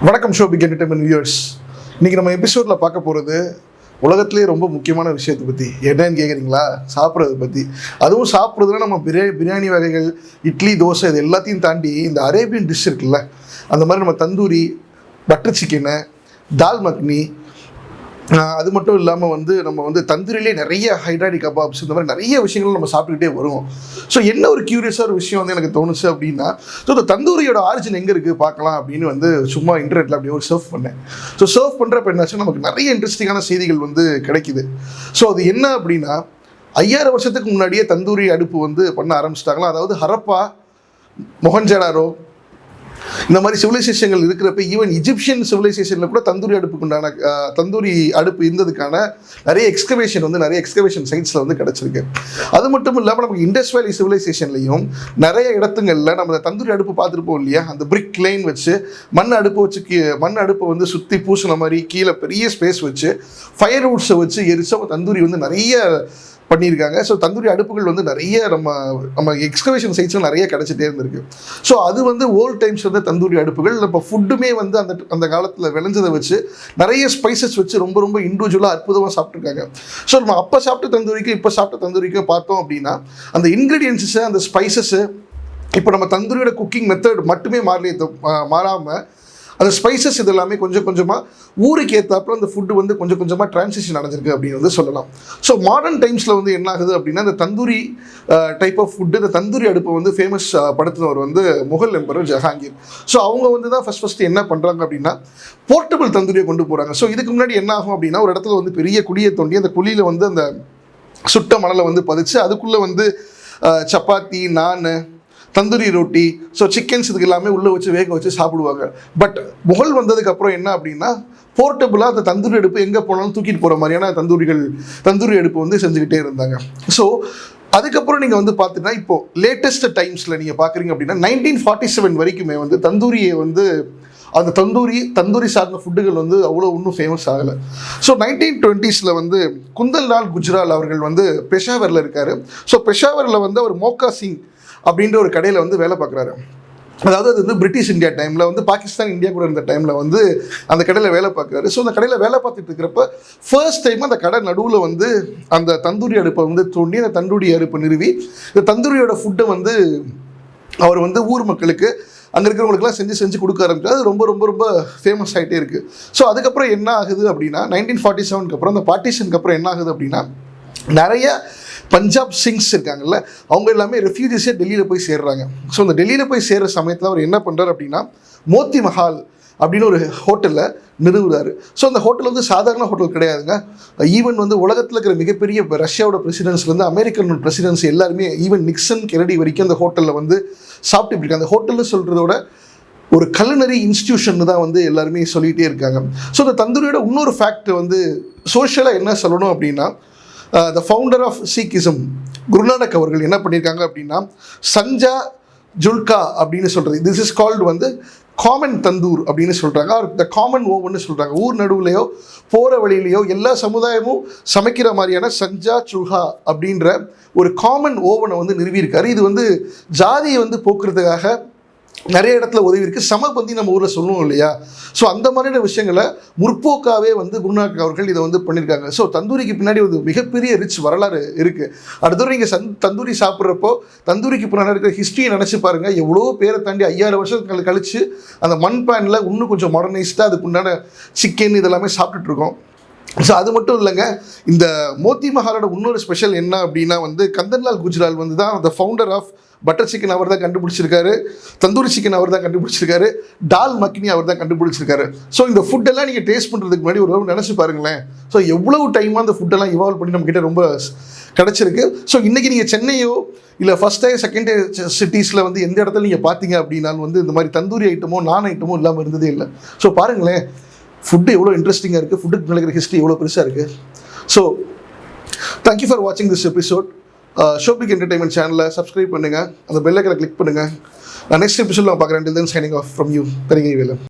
வணக்கம் ஷோபிக் entertainment viewers. இன்றைக்கி நம்ம எபிசோடில் பார்க்க போகிறது உலகத்துலேயே ரொம்ப முக்கியமான விஷயத்தை பற்றி. என்னன்னு கேட்குறீங்களா? சாப்பிட்றத பற்றி. அதுவும் சாப்பிட்றதுனா நம்ம பிரியாணி வகைகள், இட்லி, தோசை இது எல்லாத்தையும் தாண்டி இந்த அரேபியன் டிஷ் இருக்குல்ல, அந்த மாதிரி நம்ம தந்தூரி, பட்டர் சிக்கனு, தால் மக்னி, அது மட்டும் இல்லாமல் நம்ம தந்தூரிலே நிறைய ஹைட்ராடி கபாப்ஸ், இந்த மாதிரி நிறைய விஷயங்கள் நம்ம சாப்பிட்டுக்கிட்டே வருவோம். ஸோ என்ன ஒரு க்யூரியஸாக ஒரு விஷயம் எனக்கு தோணுச்சு அப்படின்னா, ஸோ இந்த தந்தூரியோட ஆரிஜின் எங்கே இருக்குது பார்க்கலாம் அப்படின்னு சும்மா இன்டர்நெட்டில் அப்படியே ஒரு சர்ஃப் பண்ணேன். ஸோ சர்ஃப் பண்ணுறப்ப என்னாச்சுன்னா நமக்கு நிறைய இன்ட்ரெஸ்டிங்கான செய்திகள் கிடைக்குது. ஸோ அது என்ன அப்படின்னா, 5000 வருஷத்துக்கு முன்னாடியே தந்தூரி அடுப்பு பண்ண ஆரம்பிச்சிட்டாங்களா. அதாவது ஹரப்பா, மொஹஞ்சடாரோ இந்த மாதிரி சிவிலைசேஷன்கள் இருக்கிறப்ப, ஈவன் இஜிப்சியன் சிவிலைசேஷனில் கூட தந்தூரி அடுப்பு இருந்ததுக்கான நிறைய எக்ஸ்கவேஷன் சைட்ஸில் கிடச்சிருக்கு. அது மட்டும் இல்லாமல் நமக்கு இண்டஸ் வேலி சிவிலைசேஷன்லையும் நிறைய இடத்துங்களில் நம்ம தந்தூரி அடுப்பு பார்த்துருப்போம் இல்லையா. அந்த பிரிக் லைன் வச்சு மண் அடுப்பை சுற்றி பூசின மாதிரி கீழே பெரிய ஸ்பேஸ் வச்சு ஃபயர் வுட்ஸை வச்சு எரிச்சு தந்தூரி நிறைய பண்ணியிருக்காங்க. ஸோ தந்தூரி அடுப்புகள் நிறைய நம்ம எக்ஸ்கவேஷன் சைட்ஸில் நிறைய கிடச்சிட்டே இருந்திருக்கு. ஸோ அது ஓல்ட் டைம்ஸ் தந்தூரி அடுப்புகள். இப்போ ஃபுட்டுமே அந்த காலத்தில் விளைஞ்சதை வச்சு நிறைய ஸ்பைசஸ் வச்சு ரொம்ப ரொம்ப இண்டிவிஜுவலாக அற்புதமாக சாப்பிட்ருக்காங்க. ஸோ நம்ம அப்போ சாப்பிட்ட தந்தூரிக்கும் இப்போ சாப்பிட்ட தந்தூரிக்கும் பார்த்தோம் அப்படின்னா, அந்த இன்க்ரீடியன்ஸு, அந்த ஸ்பைசஸ்ஸு, இப்போ நம்ம தந்தூரியோட குக்கிங் மெத்தட் மட்டுமே மாறாமல் அந்த ஸ்பைசஸ் இது எல்லாமே கொஞ்சம் கொஞ்சமாக ஊருக்கு ஏற்றாப்புல அந்த ஃபுட்டு கொஞ்சம் கொஞ்சமாக ட்ரான்சிஷன் அடைஞ்சிருக்கு அப்படின்னு சொல்லலாம். ஸோ மாடர்ன் டைம்ஸில் என்ன ஆகுது அப்படின்னா, இந்த தந்தூரி டைப் ஆஃப் ஃபுட்டு, இந்த தந்தூரி அடுப்பை ஃபேமஸ் படுத்தினவர் முகல் எம்பரர் ஜஹாங்கீர். ஸோ அவங்க தான் ஃபஸ்ட்டு என்ன பண்ணுறாங்க அப்படின்னா, போர்ட்டபிள் தந்தூரியை கொண்டு போகிறாங்க. ஸோ இதுக்கு முன்னாடி என்ன ஆகும் அப்படின்னா, ஒரு இடத்துல பெரிய குழியை தோண்டி அந்த குழியில் அந்த சுட்ட மணலை பதிச்சு அதுக்குள்ளே சப்பாத்தி, நான், தந்தூரி ரொட்டி, ஸோ சிக்கன்ஸ் இதுக்கு எல்லாமே உள்ளே வச்சு வேக வச்சு சாப்பிடுவாங்க. பட் முகல் வந்ததுக்கப்புறம் என்ன அப்படின்னா, போர்ட்டபுளாக அந்த தந்தூரி அடுப்பு எங்கே போனாலும் தூக்கிட்டு போகிற மாதிரியான தந்தூரி அடுப்பு செஞ்சுக்கிட்டே இருந்தாங்க. ஸோ அதுக்கப்புறம் நீங்கள் பார்த்துட்டா இப்போது லேட்டஸ்ட் டைம்ஸில் நீங்கள் பார்க்குறீங்க அப்படின்னா 1947 வரைக்குமே தந்தூரியை அந்த தந்தூரி சார்ந்த ஃபுட்டுகள் அவ்வளோ ஒன்றும் ஃபேமஸ் ஆகலை. ஸோ 1920s குந்தன்லால் குஜ்ரால் அவர்கள் பெஷாவரில் இருக்கார். ஸோ பெஷாவரில் அவர் மோக்கா சிங் அப்படின்ற ஒரு கடையில் வேலை பார்க்குறாரு. அதாவது அது பிரிட்டிஷ் இந்தியா டைமில் பாகிஸ்தான் இந்தியா கூட இருந்த டைமில் அந்த கடையில் வேலை பார்க்குறாரு. ஸோ அந்த கடையில் வேலை பார்த்துட்டு இருக்கிறப்ப ஃபர்ஸ்ட் டைம் அந்த கடை நடுவில் அந்த தந்தூரி அடுப்பை தோண்டி அந்த தந்தூரி அடுப்பை நிறுவி இந்த தந்தூரியோட ஃபுட்டை அவர் ஊர் மக்களுக்கு, அங்கே இருக்கிறவங்களுக்குலாம் செஞ்சு கொடுக்க ஆரம்பிச்சார். அது ரொம்ப ரொம்ப ரொம்ப ஃபேமஸ் ஆகிட்டே இருக்குது. ஸோ அதுக்கப்புறம் என்ன ஆகுது அப்படின்னா, 1947க்கு அப்புறம் அந்த பார்ட்டிஷனுக்கு அப்புறம் என்ன ஆகுது அப்படின்னா, நிறைய பஞ்சாப் சிங்ஸ் இருக்காங்கல்ல, அவங்க எல்லாமே ரெஃப்யூஜிஸே டெல்லியில் போய் சேர்றாங்க. ஸோ அந்த டெல்லியில் போய் சேர்கிற சமயத்தில் அவர் என்ன பண்ணுறாரு அப்படின்னா, மோத்தி மஹால் அப்படின்னு ஒரு ஹோட்டலில் நிறுவுறாரு. ஸோ அந்த ஹோட்டல் சாதாரண ஹோட்டல் கிடையாதுங்க. ஈவன் உலகத்தில் இருக்கிற மிகப்பெரிய ரஷ்யாவோட பிரசிடென்ட்ஸ்லேருந்து அமெரிக்கன் பிரசிடென்ட்ஸ் எல்லாருமே, ஈவன் நிக்சன், கெனடி வரைக்கும் அந்த ஹோட்டலில் சாப்பிட்டு இருக்காங்க. அந்த ஹோட்டலில் சொல்கிறதோட ஒரு கலினரி இன்ஸ்டிடியூஷன் தான் எல்லாருமே சொல்லிகிட்டே இருக்காங்க. ஸோ அந்த தந்தூரியோட இன்னொரு ஃபேக்ட் சோஷியலாக என்ன சொல்லணும் அப்படின்னா, த ஃபவுண்டர் ஆஃப் சீக்கிசம் குருநானக் அவர்கள் என்ன பண்ணியிருக்காங்க அப்படின்னா, சஞ்சா ஜுல்கா அப்படின்னு சொல்கிறது, this is called common tandoor அப்படின்னு சொல்கிறாங்க. த காமன் ஓவன்னு சொல்கிறாங்க. ஊர் நடுவுலையோ போகிற வழியிலையோ எல்லா சமுதாயமும் சமைக்கிற மாதிரியான சஞ்சா சுல்ஹா அப்படின்ற ஒரு காமன் ஓவனை நிறுவியிருக்காரு. இது ஜாதியை போக்குறதுக்காக நிறைய இடத்துல உதவி இருக்குது. சமபந்தி நம்ம ஊரில் சொல்லுவோம் இல்லையா. ஸோ அந்த மாதிரியான விஷயங்களை முற்போக்காகவே குருநானக் அவர்கள் இதை பண்ணியிருக்காங்க. ஸோ தந்தூரிக்கு பின்னாடி மிகப்பெரிய ரிச் வரலாறு இருக்குது. அடுத்தது நீங்கள் தந்தூரி சாப்பிட்றப்போ தந்தூரிக்கு பின்னாடி இருக்கிற ஹிஸ்ட்ரியை நினச்சி பாருங்கள். எவ்வளோ பேரை தாண்டி 5000 வருஷங்கள் கழித்து அந்த மண் பேனில் இன்னும் கொஞ்சம் மாடர்னைஸ்டாக அதுக்குண்டான சிக்கன் இதெல்லாமே சாப்பிட்டுட்ருக்கோம். ஸோ அது மட்டும் இல்லைங்க, இந்த மோத்தி மஹாலோட இன்னொரு ஸ்பெஷல் என்ன அப்படின்னா, கந்தன்லால் குஜ்ரால் தான் the founder of butter chicken அவர் தான் கண்டுபிடிச்சிருக்காரு, தந்தூரி சிக்கன் அவர் தான் கண்டுபிடிச்சிருக்காரு, டால் மக்னி அவர் தான் கண்டுபிடிச்சிருக்காரு. ஸோ இந்த ஃபுட்டெல்லாம் நீங்கள் டேஸ்ட் பண்ணுறதுக்கு முன்னாடி ஒரு நினச்சி பாருங்களேன். ஸோ எவ்வளவு டைமாக அந்த ஃபுட்டெல்லாம் இவால்வ் பண்ணி நம்மக்கிட்ட ரொம்ப கிடச்சிருக்கு. ஸோ இன்றைக்கி நீங்கள் சென்னையோ இல்லை ஃபஸ்ட் டே செகண்ட் டே சிட்டிஸில் எந்த இடத்துல நீங்கள் பார்த்தீங்க அப்படின்னாலும் இந்த மாதிரி தந்தூரி ஐட்டமோ நான் ஐட்டமோ இல்லாமல் இருந்ததே இல்லை. ஸோ பாருங்களேன், ஃபுட்டு எவ்வளோ இன்ட்ரெஸ்டிங்காக இருக்குது, ஃபுட்டுக்கு நடக்கிற ஹிஸ்ட்ரி எவ்வளோ பெருசாக இருக்குது. ஸோ தேங்க்யூ ஃபார் வாட்சிங் திஸ் எபிசோட். ஷோபிக் என்டர்டைன்மெண்ட் சேனலை சப்ஸ்கிரைப் பண்ணுங்கள், அந்த பெல் ஐக்கனை கிளிக் பண்ணுங்கள். நான் நெக்ஸ்ட் எபிசோட் நான் பார்க்குறேன். Till then signing off from you, Perungai Velan.